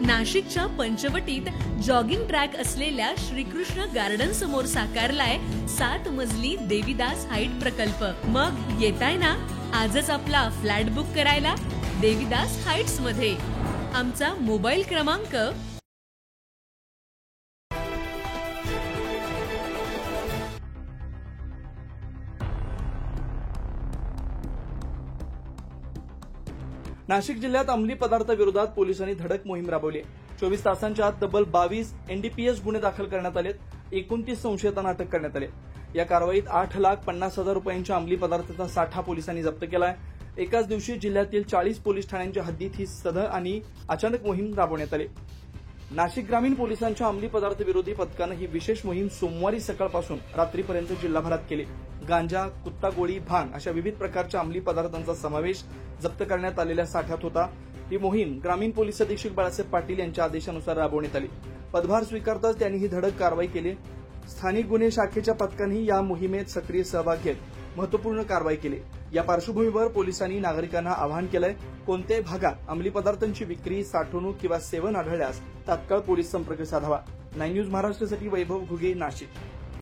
नाशिकच्या पंचवटीत jogging track असलेल्या Shrikrishna garden समोर साकारलाय 7 मजली देवीदास हाईट प्रकल्प। मग येताय ना आजच आपला फ्लॅट बुक करायला देवीदास हाईट्स मध्ये। आमचा मोबाईल क्रमांक नाशिक जिल्ह्यात अंमली पदार्थ विरोधात पोलिसांनी धडक मोहीम राबवली। 24 तासांच्या आत तब्बल 22 NDPS गुन्हे दाखल करण्यात आलेत। 29 संशयितांना अटक करण्यात आली। या कारवाईत 8,50,000 रुपयांच्या अंमली पदार्थाचा साठा पोलिसांनी जप्त केलाय। एकाच दिवशी जिल्ह्यातील 40 पोलीस ठाण्यांच्या हद्दीत ही सधळ आणि अचानक मोहीम राबवण्यात आली। नाशिक ग्रामीण पोलिसांच्या अंमली पदार्थ विरोधी पथकानं ही विशेष मोहीम सोमवारी सकाळपासून रात्रीपर्यंत जिल्हाभरात केली। गांजा, कुत्ता गोळी, भांग अशा विविध प्रकारच्या अंमली पदार्थांचा समावेश जप्त करण्यात आलेल्या साठ्यात होता। ही मोहीम ग्रामीण पोलीस अधीक्षक बाळासाहेब पाटील यांच्या आदेशानुसार राबवण्यात आली। पदभार स्वीकारताच त्यांनी ही धडक कारवाई केली। स्थानिक गुन्हे शाखेच्या पथकांनी या मोहिमेत सक्रिय सहभाग घेत महत्वपूर्ण कारवाई केली। या पार्श्वभूमीवर पोलिसांनी नागरिकांना आवाहन केलंय, कोणत्याही भागात अंमली पदार्थांची विक्री, साठवणूक किंवा सेवन आढळल्यास तात्काळ पोलीस संपर्क साधावा। 9 न्यूज महाराष्ट्रासाठी वैभव घुगे, नाशिक।